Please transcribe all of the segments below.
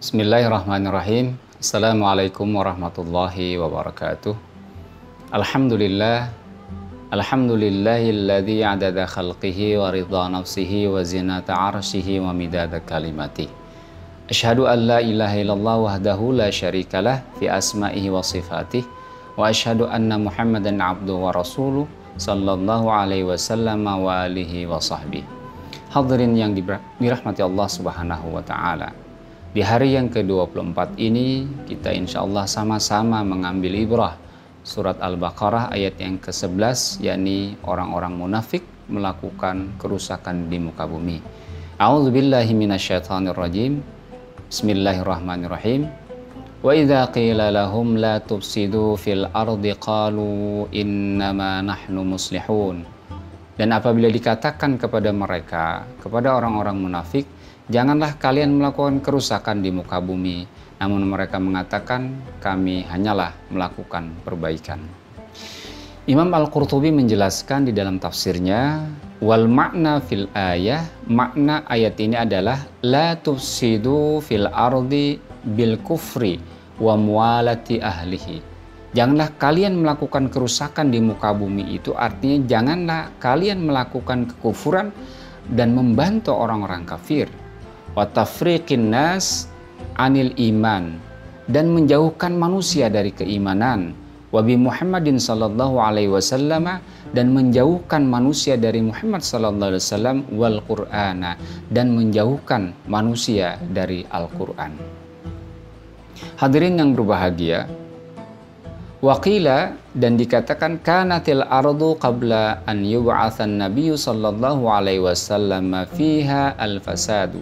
Bismillahirrahmanirrahim. Assalamualaikum warahmatullahi wabarakatuh. Alhamdulillah. Alhamdulillahilladzi adada khalqihi wa ridha nafsihi wa zinata arshihi wa midada kalimati. Asyhadu an la ilaha illallah wahdahu la syarikalah fi asma'ihi wa sifatih. Wa asyhadu anna Muhammadan abduhu wa rasuluh sallallahu alaihi wasallam wa alihi wa sahbihi. Hadirin yang dirahmati Allah Subhanahu wa taala. Di hari yang ke-24 ini kita insya Allah sama-sama mengambil ibrah surat Al-Baqarah ayat yang ke-11, yakni orang-orang munafik melakukan kerusakan di muka bumi. A'udzubillahi minasyaitonirrajim. Bismillahirrahmanirrahim. Wa idza qila lahum la tufsidu fil ardi qalu innama nahnu muslihun. Dan apabila dikatakan kepada mereka, kepada orang-orang munafik, janganlah kalian melakukan kerusakan di muka bumi, namun mereka mengatakan kami hanyalah melakukan perbaikan. Imam Al-Qurtubi menjelaskan di dalam tafsirnya, wal makna fil ayah, makna ayat ini adalah la tufsidu fil ardi bil kufri wa muwalati ahlihi. Janganlah kalian melakukan kerusakan di muka bumi, itu artinya janganlah kalian melakukan kekufuran dan membantu orang-orang kafir. Wa tafriqin nas anil iman, dan menjauhkan manusia dari keimanan. Wa bi Muhammadin sallallahu alaihi wasallam, dan menjauhkan manusia dari Muhammad sallallahu alaihi wasallam, wal Qur'ana, dan menjauhkan manusia dari Al-Qur'an. Hadirin yang berbahagia, waqila, dan dikatakan kanatil ardu qabla an yub'atsan nabiyyu sallallahu alaihi wasallam fiha al-fasadu,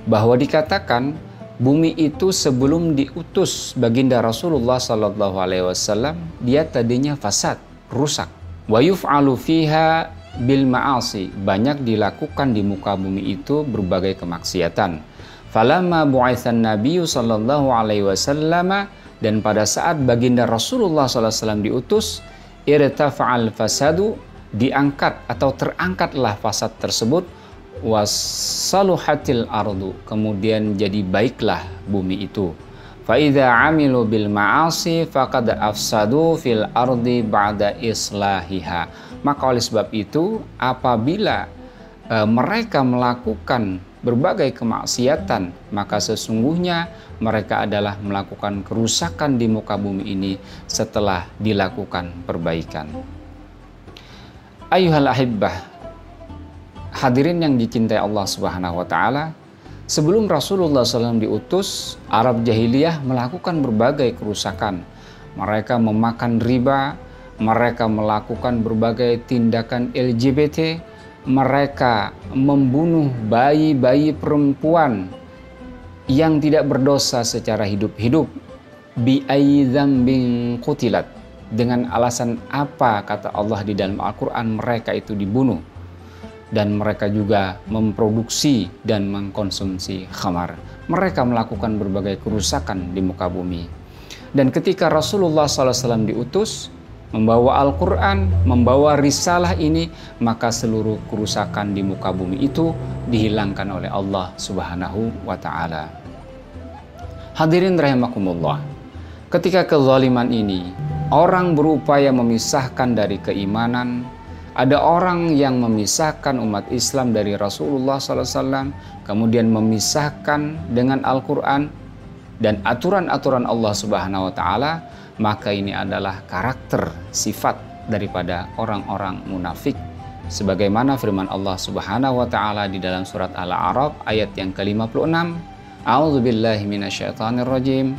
bahwa dikatakan bumi itu sebelum diutus baginda Rasulullah sallallahu alaihi wasallam dia tadinya fasad, rusak. Wa yuf'alu fiha bil ma'asi, banyak dilakukan di muka bumi itu berbagai kemaksiatan. Falamma bu'itsan nabiyyu sallallahu alaihi wasallam, dan pada saat baginda Rasulullah SAW diutus, irtafa'al fasadu, diangkat atau terangkatlah fasad tersebut, wassaluhatil ardu, kemudian jadi baiklah bumi itu. Fa'idha amilu bil ma'asi faqad afsadu fil ardi ba'da islahiha. Maka oleh sebab itu, apabila mereka melakukan berbagai kemaksiatan, maka sesungguhnya mereka adalah melakukan kerusakan di muka bumi ini setelah dilakukan perbaikan. Ayyuhal ahibbah, hadirin yang dicintai Allah Subhanahu wa taala, sebelum Rasulullah SAW diutus, Arab jahiliyah melakukan berbagai kerusakan. Mereka memakan riba, mereka melakukan berbagai tindakan LGBT, mereka membunuh bayi-bayi perempuan yang tidak berdosa secara hidup-hidup. Bi ayyi dzambin qutilat, dengan alasan apa kata Allah di dalam Al-Quran mereka itu dibunuh. Dan mereka juga memproduksi dan mengkonsumsi khamar. Mereka melakukan berbagai kerusakan di muka bumi. Dan ketika Rasulullah SAW diutus membawa Al-Quran, membawa risalah ini, maka seluruh kerusakan di muka bumi itu dihilangkan oleh Allah Subhanahu wa ta'ala. Hadirin rahimakumullah, ketika kezaliman ini, orang berupaya memisahkan dari keimanan, ada orang yang memisahkan umat Islam dari Rasulullah SAW, kemudian memisahkan dengan Al-Quran dan aturan-aturan Allah Subhanahu wa ta'ala, maka ini adalah karakter sifat daripada orang-orang munafik. Sebagaimana firman Allah Subhanahu wa taala di dalam surat Al-A'raf ayat yang ke-56, A'udzubillahi minasyaitonirrajim,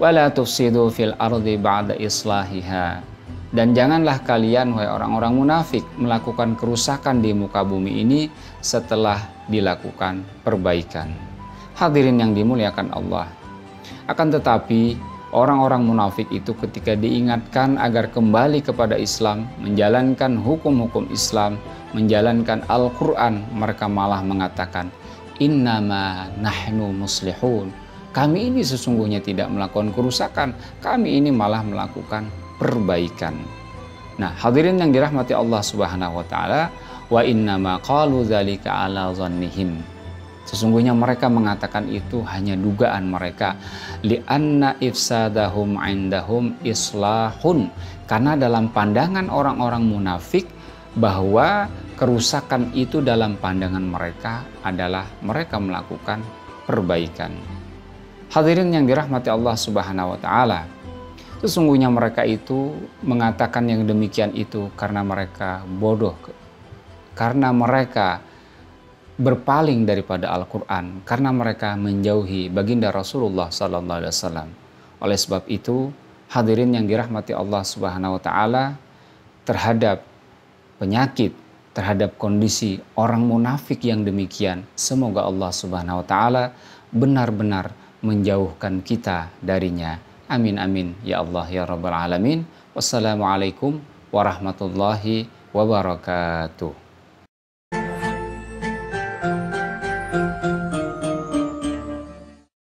wa la tufsidu fil ardi ba'da islahiha. Dan janganlah kalian, wahai orang-orang munafik, melakukan kerusakan di muka bumi ini setelah dilakukan perbaikan. Hadirin yang dimuliakan Allah, akan tetapi orang-orang munafik itu ketika diingatkan agar kembali kepada Islam, menjalankan hukum-hukum Islam, menjalankan Al-Quran, mereka malah mengatakan, innama nahnu muslihun. Kami ini sesungguhnya tidak melakukan kerusakan, kami ini malah melakukan perbaikan. Nah, hadirin yang dirahmati Allah Subhanahu wa taala, wa innama qalu dzalika ala dhannihim. Sesungguhnya mereka mengatakan itu hanya dugaan mereka. Li'anna ifsadahum indahum islahun. Karena dalam pandangan orang-orang munafik bahwa kerusakan itu dalam pandangan mereka adalah mereka melakukan perbaikan. Hadirin yang dirahmati Allah Subhanahu wa taala, sesungguhnya mereka itu mengatakan yang demikian itu karena mereka bodoh, karena mereka berpaling daripada Al-Quran, karena mereka menjauhi baginda Rasulullah SAW. Oleh sebab itu, hadirin yang dirahmati Allah Subhanahu wa taala, terhadap penyakit, terhadap kondisi orang munafik yang demikian, semoga Allah Subhanahu wa taala benar-benar menjauhkan kita darinya. Amin amin ya Allah ya rabbal alamin. Wassalamualaikum warahmatullahi wabarakatuh.